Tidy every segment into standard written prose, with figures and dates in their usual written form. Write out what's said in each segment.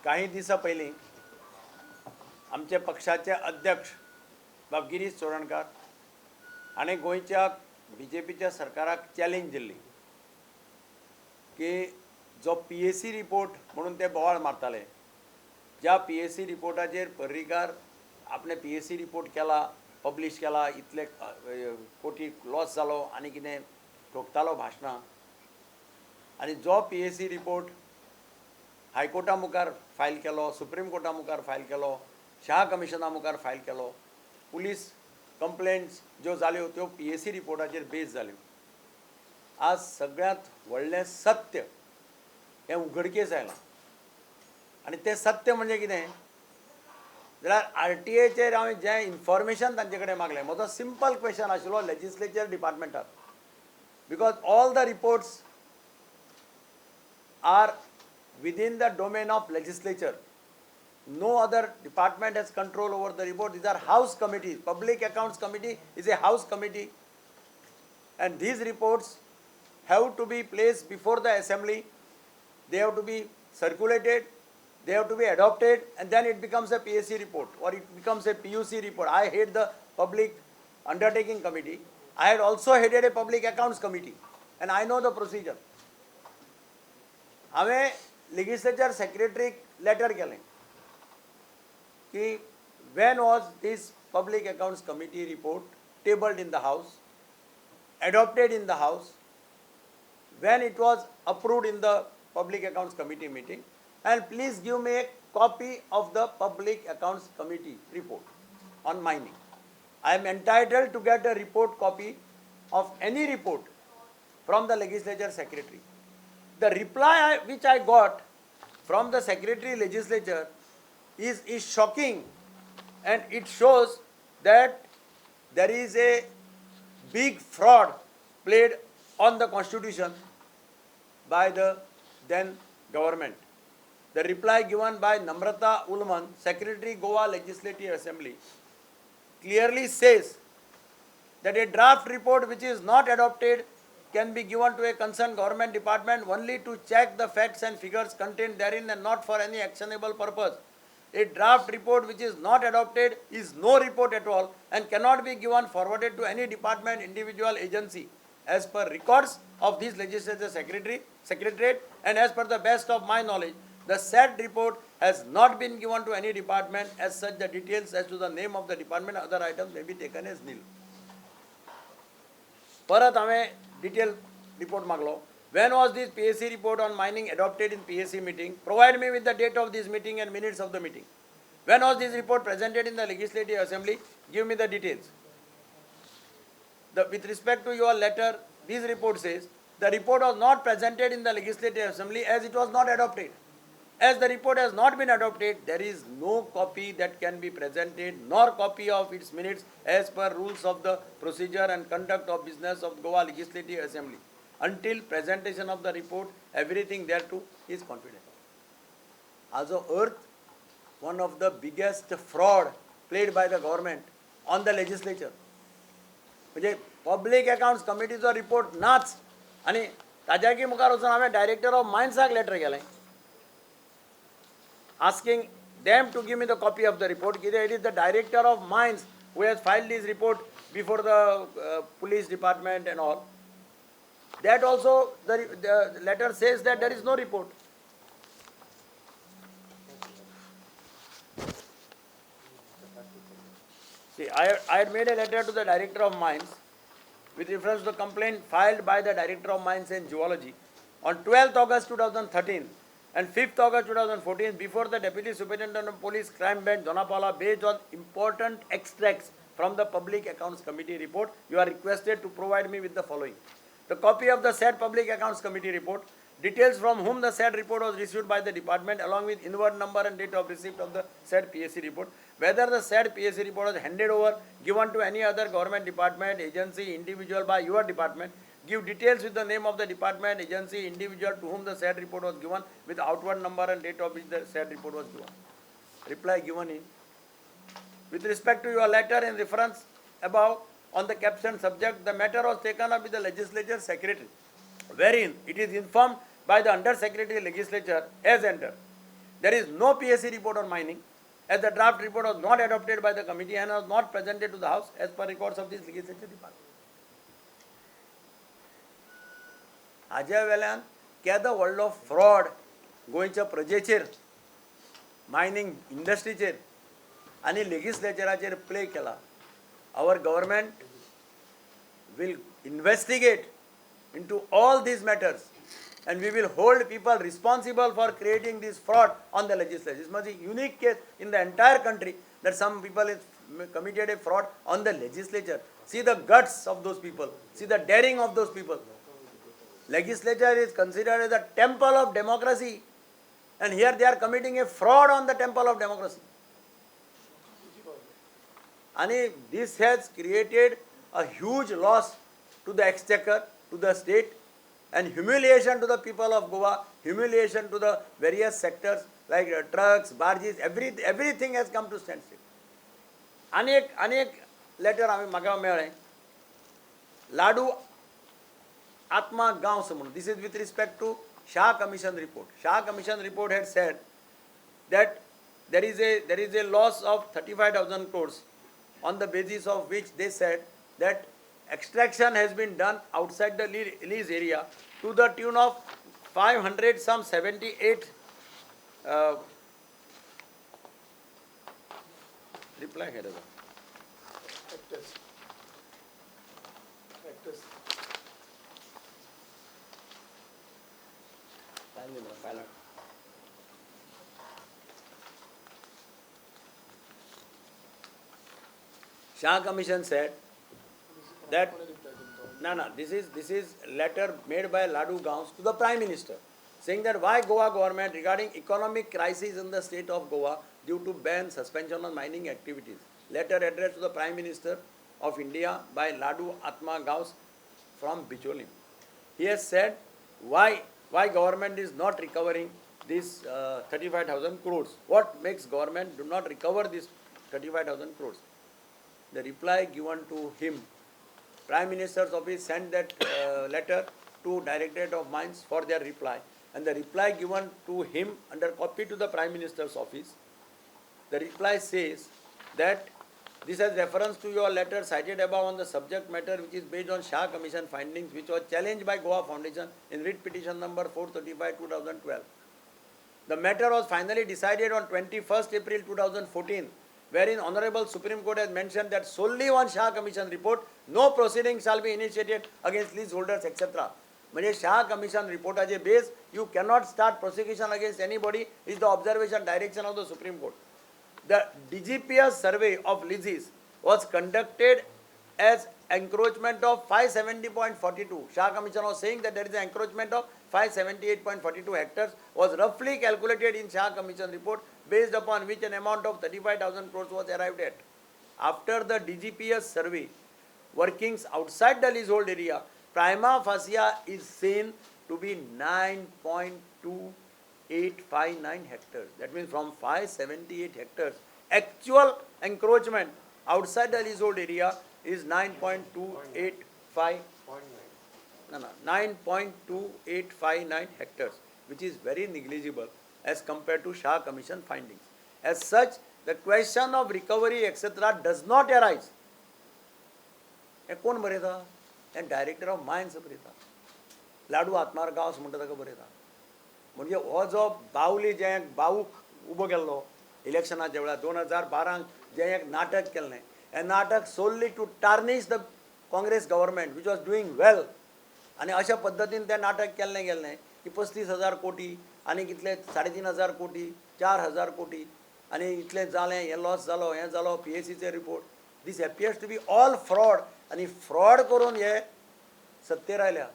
काही दिसा पयलीं आमचे पक्षाचे अध्यक्ष बाब गिरीश चोडणकार हाणें गोंयच्या BJPच्या सरकाराक चॅलेंज दिल्ली की जो PAC रिपोर्ट म्हणून ते बोवाळ मारताले, ज्या PAC रिपोर्टाचेर पर्रीकार आपणे PAC रिपोर्ट केला, पब्लीश केला, इतले कोटी लॉस जालो आनी कितें ठोकतालो भाशणां, आनी जो PAC रिपोर्ट हायकोर्टा मुखार फायल केलो, सुप्रीम कोर्टा मुखार फायल केलो, शाह कमिशना मुखार फायल केलो, पुलीस कंप्लेंट्स ज्यो जाल्यो त्यो PAC रिपोर्टाचेर बेस जाल्यो. आज सगळ्यांत व्हडलें सत्य हें उघडकीस आयलां आनी तें सत्य म्हणजे कितें जाल्यार RTAचेर हांवें जें इन्फॉर्मेशन तांचे कडेन मागलें, म्हजो सिंपल क्वेश्चन आशिल्लो लेजिस्लेचर डिपार्टमेंटाक, because all the reports are within the domain of legislature. No other department has control over the report. These are house committees. Public Accounts Committee is a house committee, and these reports have to be placed before the assembly. They have to be circulated, they have to be adopted, and then it becomes a PAC report or it becomes a PUC report. I head the Public Undertaking Committee. I had also headed a Public Accounts Committee, and I know the procedure. हांवें legislature secretary letter केलें कि when was this Public Accounts Committee report tabled in the House, adopted in the House, when it was approved in the Public Accounts Committee meeting, and please give me a copy of the Public Accounts Committee report on mining. I am entitled to get a report copy of any report from the legislature secretary. The reply which I got from the secretary legislature is shocking, and it shows that there is a big fraud played on the constitution by the then government. The reply given by Namrata Ulman, Secretary Goa Legislative Assembly, clearly says that a draft report which is not adopted can be given to a concerned government department only to check the facts and figures contained therein and not for any actionable purpose. A draft report which is not adopted is no report at all and cannot be given forwarded to any department, individual, agency. As per records of this legislature secretariat and as per the best of my knowledge, the said report has not been given to any department. As such, the details as to the name of the department and other items may be taken as nil. परत हांवें detailed report maglo. When was this PAC report on mining adopted in PAC meeting? Provide me with the date of this meeting and minutes of the meeting. When was this report presented in the Legislative Assembly? Give me the details. With respect to your letter, this report says the report was not presented in the Legislative Assembly as it was not adopted. As the report has not been adopted, there is no copy that can be presented, nor copy of its minutes as per rules of the procedure and conduct of business of Goa Legislative Assembly. Until presentation of the report, everything thereto is confidential. Also, earth, one of the biggest fraud played by the government on the legislature. म्हणजे Public Accounts Committeeचो report नाच आनी ताज्याकी मुखार वचून हांवें director of मायन्साक letter केलें asking them to give me the copy of the report. It is the director of mines who has filed this report before the police department and all. That also the letter says that there is no report. See, I had made a letter to the director of mines with reference to the complaint filed by the director of mines and geology on 12th August 2013 and 5th August 2014 before the Deputy Superintendent of Police Crime Bench Donapala based on important extracts from the Public Accounts Committee report. You are requested to provide me with the following: the copy of the said Public Accounts Committee report, details from whom the said report was received by the department along with inward number and date of receipt of the said PAC report, whether the said PAC report was handed over, given to any other government department, agency, individual by your department. Give details with the name of the department, agency, individual to whom the said report was given with outward number and date of which the said report was given. Reply given in. With respect to your letter in reference above on the caption subject, the matter was taken up with the legislature secretary, wherein it is informed by the Under Secretary Legislature as enter There is no PAC report on mining, as the draft report was not adopted by the committee and was not presented to the House as per records of this legislature department. हाज्या वेल्यान केदो व्हडलो fraud गोंयच्या प्रजेचेर, mining इंडस्ट्रीचेर आनी लेजिस्लेचराचेर play केला. Our government will investigate into all these matters and we will hold people responsible for creating this fraud on the legislature. This must be a unique case in the entire country that some people have committed a fraud on the legislature. See the guts of those people. See the daring of those people. Legislature is considered as a temple of democracy, and here they are committing a fraud on the temple of democracy. And this has created a huge loss to the exchequer, to the state, and humiliation to the people of Goa, humiliation to the various sectors like trucks, barges, everything has come to standstill. अनेक letter आम्ही म्हाका मेळ्ळें, लाडू आत्मा गांव म्हणून. This is with respect to Shah Commission report. Shah Commission report had said that there is a loss of 35,000 crores, on the basis of which they said that extraction has been done outside the lease area to the tune of 578 reply here hectares. Shah Commission said that this is letter made by Ladu Gaons to the Prime Minister, saying that why Goa government regarding economic crisis in the state of Goa due to ban suspension on mining activities. Letter addressed to the Prime Minister of India by Ladu Atma Gaons from Bicholim. He has said why government is not recovering this 35,000 crores. What makes government do not recover this 35,000 crores? The reply given to him, Prime Minister's office sent that letter to Directorate of Mines for their reply, and the reply given to him under copy to the Prime Minister's office, the reply says that this has reference to your letter cited above on the subject matter, which is based on Shah Commission findings, which was challenged by Goa Foundation in writ petition number 435/2012. The matter was finally decided on 21st April 2014, wherein Honorable Supreme Court has mentioned that solely on Shah Commission report, no proceedings shall be initiated against leaseholders, etc. म्हणजे Shah Commission reportaचे base, you cannot start prosecution against anybody, is the observation direction of the Supreme Court. The DGPS survey of leases was conducted as encroachment of 570.42. Shah Commission was saying that there is an encroachment of 578.42 hectares, was roughly calculated in Shah Commission report, based upon which an amount of 35,000 crores was arrived at. After the DGPS survey, workings outside the leasehold area, prima facie is seen to be 9.2859 hectares. That means from 578 hectares, actual encroachment outside the leasehold area is 9.2859 hectares, which is very negligible as compared to Shah Commission findings. As such, the question of recovery, etc. does not arise. कोण बरयता? Director of mines बरयता. लाडू आत्मार गांवस म्हणटा ताका बरयता. म्हणजे हो जो बावली जे बावूक उबो केल्लो इलेक्शनाच्या वेळार 2012 जे एक नाटक केल्लें, हें नाटक सोल्ली to tarnish the Congress government which was doing well. आनी अशा पद्दतीन तें नाटक केल्लें गेल्लें की 35,000 कोटी आनी कितले 3,500 कोटी 4,000 कोटी आनी इतलें जालें, हें लॉस जालो, हें जालो, PACचे report. This appears to be all fraud, आनी फ्रॉड करून हे सत्तेर आयल्या.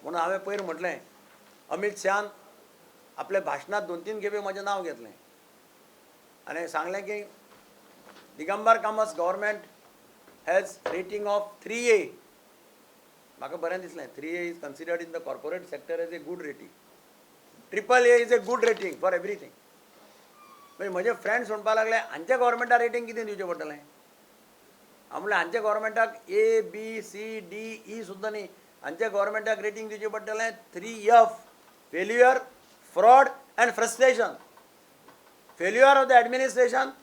म्हणून हांवें पयर म्हटलें, अमित शाहान आपल्या भाशणांत 2-3 खेपे म्हजें नांव घेतलें आनी सांगलें की Digambar Kamat government has rating of 3A. म्हाका बरें दिसलें. 3A is considered in the corporate sector as a good rating. AAA is a good rating for everything. म्हणजे म्हजे फ्रेंड्स म्हणपाक लागले, हांच्या गव्हर्मेंटाक रेटींग कितें दिवचें पडटलें? हांव म्हणलें हांच्या गव्हर्मेंटाक A, B, C, D, E सुद्दां न्ही, हांच्या गव्हर्मेंटाक रेटींग दिवचें पडटलें 3F, failure, fraud and frustration, failure of the administration,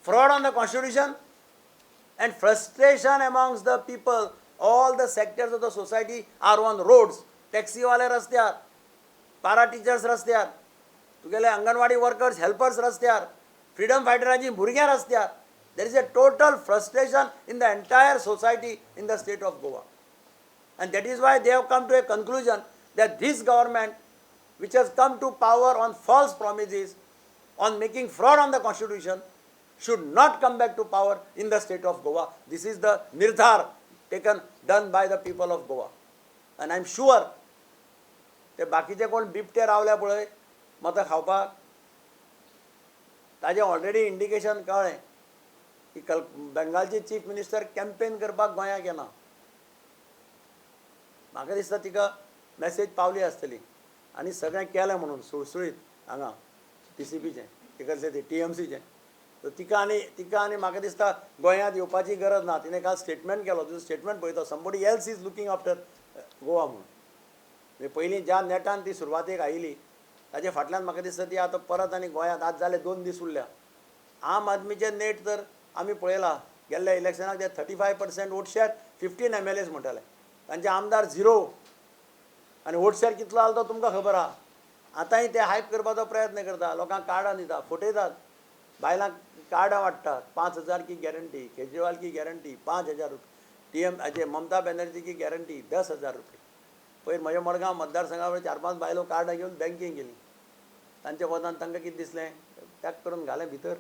fraud on the constitution, and frustration amongst the people. All the sectors of the society are on roads. Taxi wale रस्त्यार, para teachers रस्त्यार, तुगेले anganwadi workers, helpers रस्त्यार, freedom fighteraची भुरग्यां रस्त्यार. There is a total frustration in the entire society in the state of Goa. And that is why they have come to a conclusion that this government, which has come to power on false promises, on making fraud on the constitution, should not come back to power in the state of Goa. This is the nirdhar done by the people of Goa. And I am sure ते बाकीचे कोण बिबटे रावल्या पळय मतां खावपाक ताजें already indication कळ्ळें की बेंगालची चीफ मिनिस्टर कॅम्पेन करपाक गोंयांत येना. म्हाका दिसता तिका मॅसेज पावली आसतली आनी सगळें केलें म्हणून सुळसुळीत हांगा PCPचें तिकडचें ते TMCचें. सो तिका आनी म्हाका दिसता गोंयांत येवपाची गरज ना. तिणें काल स्टेटमेंट केलो. तुजो स्टेटमेंट पळयता, somebody else is looking after Goa म्हणून. म्हणजे पयलीं ज्या नेटान ती सुरवातेक आयिल्ली ताजे फाटल्यान म्हाका दिसता ती आतां परत आनी गोंयांत आज जाले 2 दीस उरल्या. आम आदमीचे नेट तर आमी पळयला गेल्ल्या इलेक्शनाक ते 35% वोट शेअर 15 MLAs म्हणटाले. तांचे आमदार 0 आनी वोट शेअर कितलो आलो तो तुमकां खबर आहा. आतांय ते हायप करपाचो प्रयत्न करता, लोकांक कार्डां दिता, फटयतात, बायलांक कार्डां वाडटात. 5,000 की गॅरंटी, केजरीवाल की गॅरंटी 5,000 रुपये, ममता बॅनर्जी की गॅरंटी 10,000 रुपये. पयर म्हज्या मडगांव मतदारसंघा 4-5 बायलो कार्डां घेवन बँकेक गेली. तांच्या वतान तांकां कितें दिसलें, पॅक करून घालें भितर,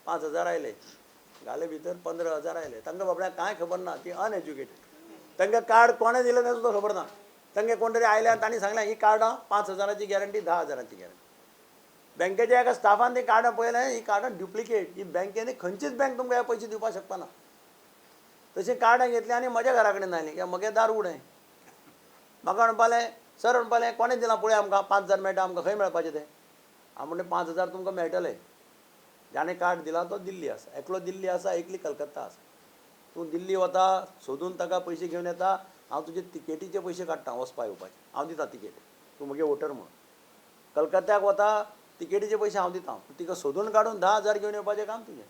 5,000 आयले, घाले भितर 15,000 आयले. तांकां बाबड्यांक कांय खबर ना, ती अनएज्युकेटेड. तांकां कार्ड कोणें दिलें तें सुद्दां खबर ना. तांकां कोण तरी आयले आनी तांणी सांगलें ही कार्डां 5,000ची गॅरंटी, 10,000ची गॅरंटी. बँकेच्या एका स्टाफान ती कार्डां पळयलें, ही कार्डां डुप्लिकेट. ही बँकेनी खंयचीच बँक तुमकां हे पयशे दिवपाक शकपा ना. तशीं कार्डां घेतलीं आनी म्हज्या घरा कडेन आयलीं की म्हगे दार उगडें. म्हाका म्हणपालें, सर म्हणपालें कोणें दिलां पळय आमकां 5,000 मेळटा, आमकां खंय मेळपाचें तें. हांव म्हणलें 5,000 तुमकां मेळटले. जाणें कार्ड दिलां तो दिल्ली आसा, एकलो दिल्ली आसा, एकली कलकत्ता आसा. तूं दिल्ली वता, सोदून ताका पयशे घेवन येता, हांव तुजे तिकेटीचे पयशे काडटा वचपा येवपाचे, हांव दितां तिकेट, तूं म्हगे वोटर म्हणून. कलकत्त्याक वता, तिकेटीचे पयशे हांव दितां, तिका सोदून काडून 10,000 घेवन येवपाचें काम तुजें.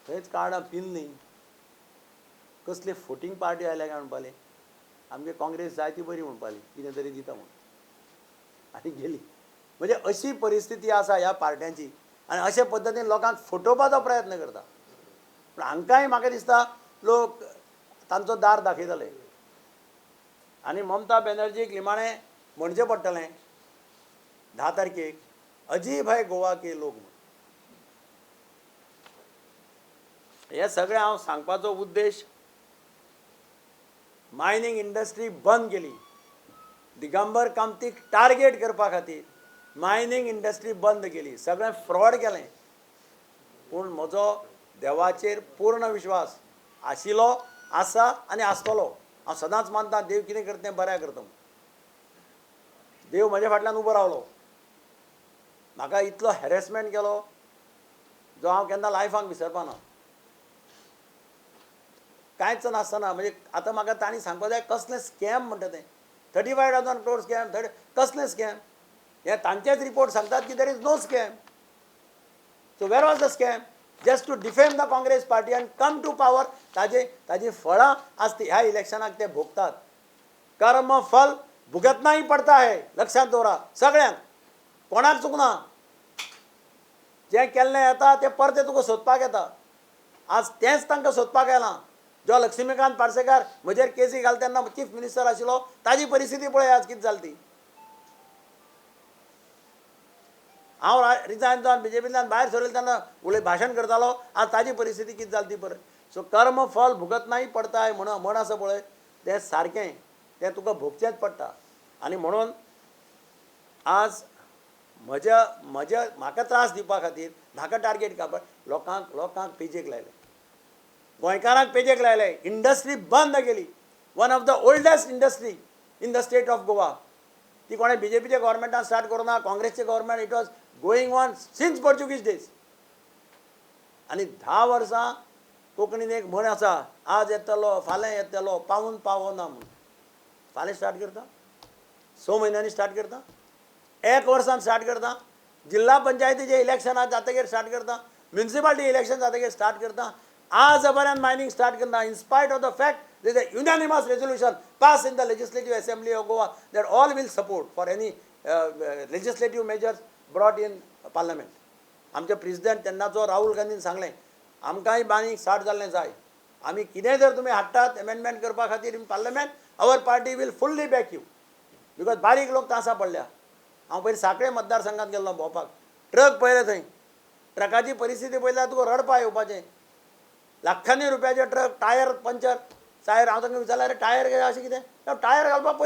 थंयच कार्डां पिल्लीं. कसली फोटींग पार्टी आयल्या काय म्हणपाली, आमगे काँग्रेस जाय ती बरी म्हणपाली, कितें तरी दिता म्हणून, आनी गेली. म्हणजे अशी परिस्थिती आसा ह्या पार्ट्यांची आनी अशे पद्दतीन लोकांक फटोवपाचो प्रयत्न करता. पूण हांकांय म्हाका दिसता लोक तांचो दार दाखयतले आनी ममता बॅनर्जीक निमाणें म्हणचें पडटलें 10 तारखेक, अजीब है गोवा के लोग. हे सगळें हांव सांगपाचो उद्देश, मायनींग इंडस्ट्री बंद केली, दिगंबर कामतीक टार्गेट करपा खातीर मायनींग इंडस्ट्री बंद केली, सगळें फ्रॉड केलें. पूण म्हजो देवाचेर पूर्ण विश्वास आशिल्लो, आसा आनी आसतलो. हांव सदांच मानता देव कितें करता तें बऱ्या करता. देव म्हज्या फाटल्यान उबो रावलो. म्हाका इतलो हॅरेसमेंट केलो जो हांव केन्ना लायफाक विसरपाना. कांयच नासतना, म्हणजे आतां म्हाका तांणी सांगपाक जाय कसलें स्कॅम म्हणटा तें, 35,000 crore स्कॅम, कसलें स्कॅम. हे तांचेच रिपोर्ट सांगतात की there is no scam. So where was the scam? Just to defame the Congress party and come to power. ताजी फळां आज ह्या इलेक्शनाक ते भोगतात. कर्म फल भुगतना ही पडता है, लक्षात दवरा सगळ्यांक, कोणाक चुकना. जें केल्लें येता तें परतें तुका सोदपाक येता. आज तेंच तांकां सोदपाक येलां. जो लक्ष्मीकांत पार्सेकार म्हजेर केसी घाल तेन्ना चीफ मिनिस्टर आशिल्लो, ताजी परिस्थिती पळय आज कितें जाली ती. हांव रिजायन जावन BJPंतल्यान भायर सरले तेन्ना भाशण करतालो, आज ताजी परिस्थिती कितें जाली ती पळय. सो कर्म फल भुगतनाय पडताय म्हणून म्हण आसा पळय, तें सारकें, तें तुका भोगचेंच पडटा. आनी म्हणून आज म्हाका त्रास दिवपा खातीर, म्हाका टार्गेट करपाक लोकांक पेजेक लायले, गोंयकारांक पेजेक लायले. इंडस्ट्री बंद केली. One of the oldest industry in the state of Goa. ती कोणें BJPच्या गव्हर्मेंटान स्टार्ट करूं ना, काँग्रेसचे government, it was going on since Portuguese days. आनी 10 वर्सां कोंकणीन एक म्हण आसा, आज येतलो फाल्यां येतलो, पावून पावना म्हणून. फाल्यां स्टार्ट करता, 6 म्हयन्यांनी स्टार्ट करता. 1 वर्सान स्टार्ट करता, जिल्हा पंचायतीचे इलेक्शनात जातकीर स्टार्ट करता, म्युनिसिपालिटी इलेक्शन जातकीर स्टार्ट करता, आज पर्यंत मायनिंग स्टार्ट करता. In spite of the fact there is a unanimous resolution passed in the Legislative Assembly of Goa that all will support for any legislative measures brought in Parliament. आमचे president त्यांना जो Rahul Gandhian सांगलें आमकांय बांदीक start जाल्लें जाय. आमी कितें जर तुमी हाडटात अमेंडमेंट करपा खातीर in parliament, our party will fully back you, because बारीक लोक तांसा पडल्या. हांव पयलीं सांकळे मतदारसंघात गेल्लो भोंवपाक, ट्रक पळयले थंय, ट्रकाची परिस्थिती पळयल्यार तुका रडपा येवपाचें. लाखांनी रुपयाचे ट्रक, टायर पंचर. टायर हांव तांकां विचारलें, अरे टायर अशें कितें, टायर घालपाक पयशे